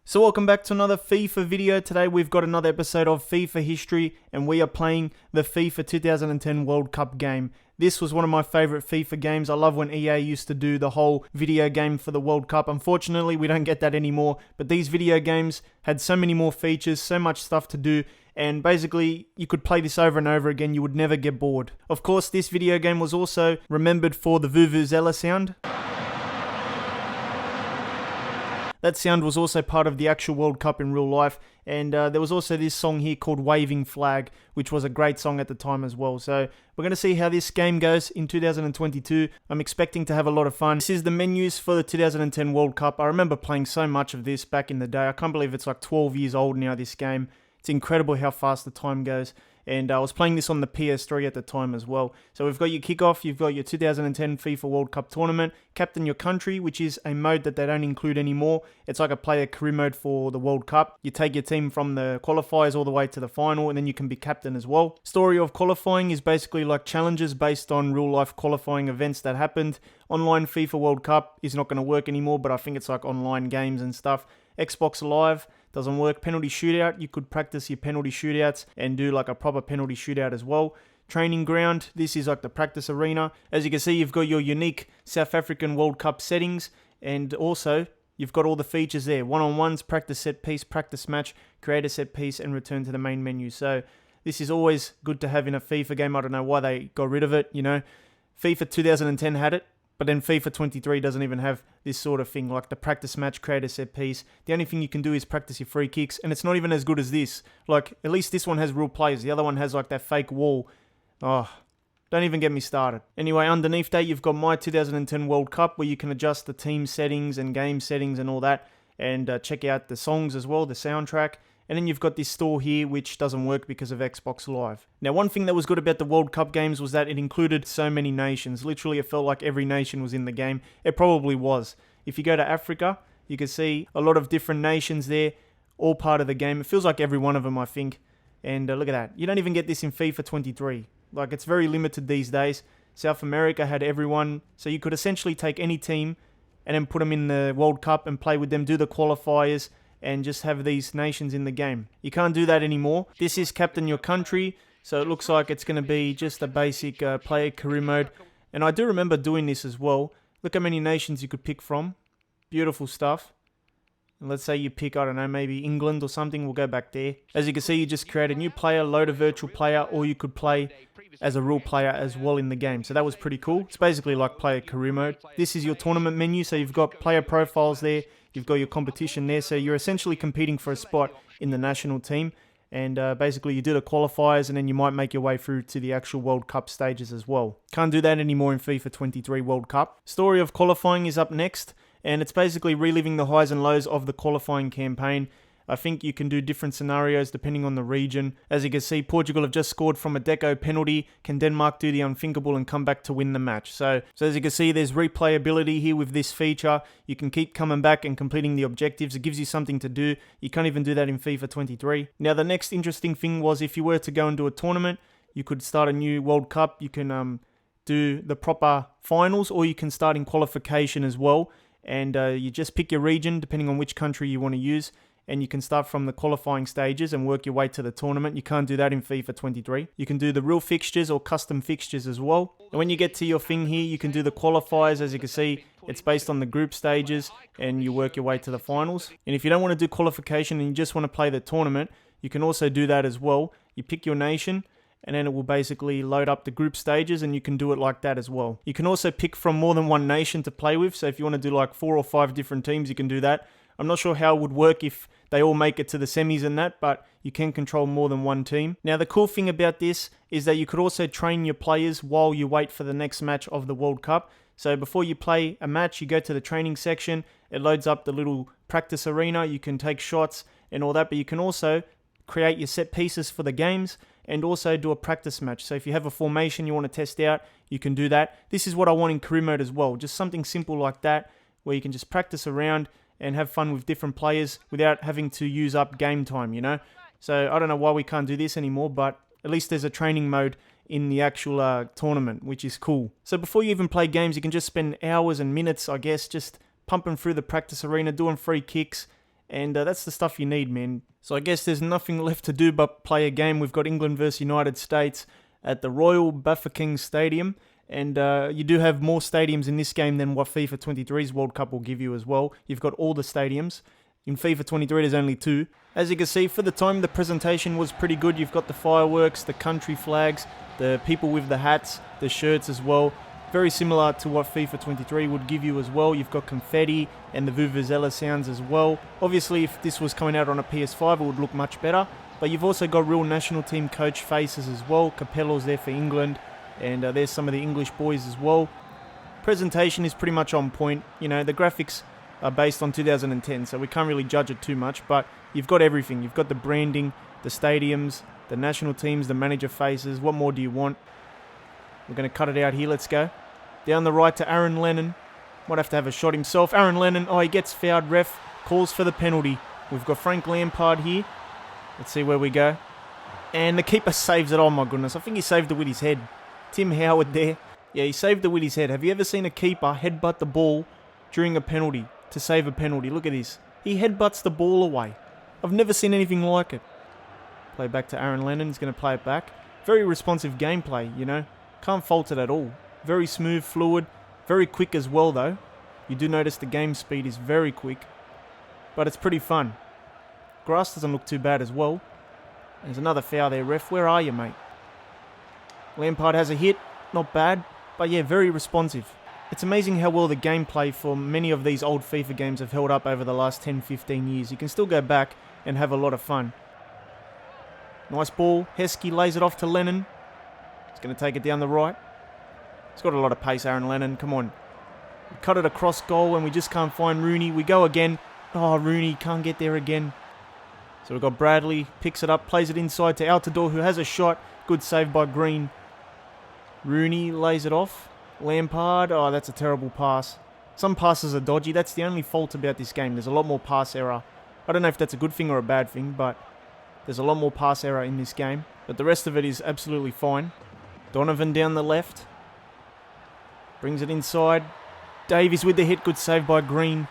So welcome back to another FIFA video. Today we've got another episode of FIFA History and we are playing the FIFA 2010 World Cup game. This was one of my favourite FIFA games. I love when EA used to do the whole video game for the World Cup. Unfortunately, we don't get that anymore, but these video games had so many more features, so much stuff to do, and basically you could play this over and over again. You would never get bored. Of course, this video game was also remembered for the Vuvuzela sound. That sound was also part of the actual World Cup in real life, and there was also this song here called Waving Flag, which was a great song at the time as well. So we're going to see how this game goes in 2022. I'm expecting to have a lot of fun. This is the menus for the 2010 World Cup. I remember playing so much of this back in the day. I can't believe it's like 12 years old now, this game. It's incredible how fast the time goes. And I was playing this on the PS3 at the time as well. So we've got your kickoff, you've got your 2010 FIFA World Cup tournament, captain your country, which is a mode that they don't include anymore. It's like a player career mode for the World Cup. You take your team from the qualifiers all the way to the final, and then you can be captain as well. Story of qualifying is basically like challenges based on real life qualifying events that happened. Online FIFA World Cup is not going to work anymore, but I think it's like online games and stuff. Xbox Live doesn't work. Penalty shootout, you could practice your penalty shootouts and do like a proper penalty shootout as well. Training ground, this is like the practice arena. As you can see, you've got your unique South African World Cup settings, and also you've got all the features there. One-on-ones, practice set piece, practice match, create a set piece, and return to the main menu. So this is always good to have in a FIFA game. I don't know why they got rid of it, you know. FIFA 2010 had it, but then FIFA 23 doesn't even have this sort of thing, like the practice match, create a set piece. The only thing you can do is practice your free kicks, and it's not even as good as this. Like, at least this one has real players. The other one has like that fake wall. Oh, don't even get me started. Anyway, underneath that, you've got My 2010 World Cup, where you can adjust the team settings and game settings and all that, and check out the songs as well, the soundtrack. And then you've got this store here, which doesn't work because of Xbox Live. Now, one thing that was good about the World Cup games was that it included so many nations. Literally, it felt like every nation was in the game. It probably was. If you go to Africa, you can see a lot of different nations there, all part of the game. It feels like every one of them, I think. And look at that. You don't even get this in FIFA 23. Like, it's very limited these days. South America had everyone. So you could essentially take any team and then put them in the World Cup and play with them, do the qualifiers, and just have these nations in the game. You can't do that anymore. This is captain your country, so it looks like it's going to be just a basic player career mode. And I do remember doing this as well. Look how many nations you could pick from. Beautiful stuff. And let's say you pick, I don't know, maybe England or something. We'll go back there. As you can see, you just create a new player, load a virtual player, or you could play as a real player as well in the game. So that was pretty cool. It's basically like player career mode. This is your tournament menu, so you've got player profiles there. You've got your competition there, so you're essentially competing for a spot in the national team. And basically you do the qualifiers, and then you might make your way through to the actual World Cup stages as well. Can't do that anymore in FIFA 23 World Cup. Story of qualifying is up next, and it's basically reliving the highs and lows of the qualifying campaign. I think you can do different scenarios depending on the region. As you can see, Portugal have just scored from a Deco penalty. Can Denmark do the unthinkable and come back to win the match? So as you can see, there's replayability here with this feature. You can keep coming back and completing the objectives. It gives you something to do. You can't even do that in FIFA 23. Now, the next interesting thing was if you were to go and do a tournament, you could start a new World Cup. You can do the proper finals, or you can start in qualification as well. And you just pick your region depending on which country you want to use. And you can start from the qualifying stages and work your way to the tournament. You can't do that in FIFA 23. You can do the real fixtures or custom fixtures as well. And when you get to your thing here, you can do the qualifiers. As you can see, it's based on the group stages, and you work your way to the finals. And if you don't want to do qualification and you just want to play the tournament, you can also do that as well. You pick your nation, and then it will basically load up the group stages, and you can do it like that as well. You can also pick from more than one nation to play with. So if you want to do like 4 or 5 different teams, you can do that. I'm not sure how it would work if they all make it to the semis and that, but you can control more than one team. Now, the cool thing about this is that you could also train your players while you wait for the next match of the World Cup. So before you play a match, you go to the training section. It loads up the little practice arena. You can take shots and all that, but you can also create your set pieces for the games and also do a practice match. So if you have a formation you want to test out, you can do that. This is what I want in career mode as well. Just something simple like that, where you can just practice around and have fun with different players without having to use up game time, you know? So I don't know why we can't do this anymore, but at least there's a training mode in the actual tournament, which is cool. So before you even play games, you can just spend hours and minutes, I guess, just pumping through the practice arena, doing free kicks, And that's the stuff you need, man. So I guess there's nothing left to do but play a game. We've got England versus United States at the Royal Bafokeng Stadium. And you do have more stadiums in this game than what FIFA 23's World Cup will give you as well. You've got all the stadiums. In FIFA 23, there's only 2. As you can see, for the time, the presentation was pretty good. You've got the fireworks, the country flags, the people with the hats, the shirts as well. Very similar to what FIFA 23 would give you as well. You've got confetti and the vuvuzela sounds as well. Obviously, if this was coming out on a PS5, it would look much better. But you've also got real national team coach faces as well. Capello's there for England. And there's some of the English boys as well. Presentation is pretty much on point. You know, the graphics are based on 2010, so we can't really judge it too much. But you've got everything. You've got the branding, the stadiums, the national teams, the manager faces. What more do you want? We're going to cut it out here. Let's go. Down the right to Aaron Lennon. Might have to have a shot himself. Aaron Lennon, oh, he gets fouled. Ref calls for the penalty. We've got Frank Lampard here. Let's see where we go. And the keeper saves it. Oh, my goodness. I think he saved it with his head. Tim Howard there. Yeah, he saved it with his head. Have you ever seen a keeper headbutt the ball during a penalty to save a penalty? Look at this. He headbutts the ball away. I've never seen anything like it. Play back to Aaron Lennon. He's going to play it back. Very responsive gameplay, you know. Can't fault it at all. Very smooth, fluid. Very quick as well, though. You do notice the game speed is very quick. But it's pretty fun. Grass doesn't look too bad as well. There's another foul there, ref. Where are you, mate? Lampard has a hit, not bad, but yeah, very responsive. It's amazing how well the gameplay for many of these old FIFA games have held up over the last 10-15 years. You can still go back and have a lot of fun. Nice ball, Heskey lays it off to Lennon. He's going to take it down the right. He's got a lot of pace, Aaron Lennon, come on. We cut it across goal and we just can't find Rooney. We go again. Oh, Rooney can't get there again. So we've got Bradley, picks it up, plays it inside to Altidore, who has a shot. Good save by Green. Rooney lays it off. Lampard, oh, that's a terrible pass. Some passes are dodgy. That's the only fault about this game. There's a lot more pass error. I don't know if that's a good thing or a bad thing, but there's a lot more pass error in this game. But the rest of it is absolutely fine. Donovan down the left. Brings it inside. Davies with the hit. Good save by Green.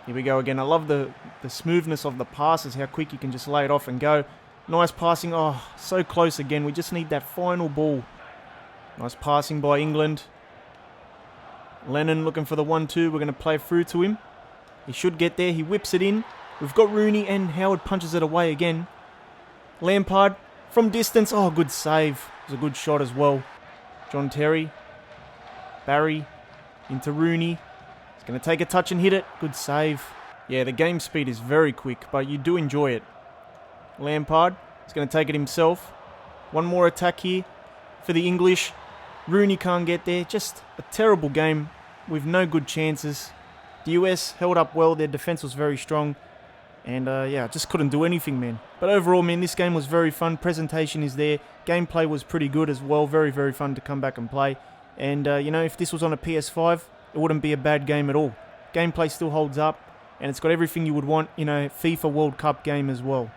Here we go again. I love the smoothness of the passes, how quick you can just lay it off and go. Nice passing. Oh, so close again. We just need that final ball. Nice passing by England. Lennon looking for the 1-2. We're going to play through to him. He should get there. He whips it in. We've got Rooney and Howard punches it away again. Lampard from distance. Oh, good save. It was a good shot as well. John Terry. Barry into Rooney. He's going to take a touch and hit it. Good save. Yeah, the game speed is very quick, but you do enjoy it. Lampard is going to take it himself. One more attack here for the English. Rooney can't get there. Just a terrible game with no good chances. The US held up well. Their defense was very strong. And yeah, just couldn't do anything, man. But overall, man, this game was very fun. Presentation is there. Gameplay was pretty good as well. Very, very fun to come back and play. And, you know, if this was on a PS5, it wouldn't be a bad game at all. Gameplay still holds up. And it's got everything you would want in a FIFA World Cup game as well.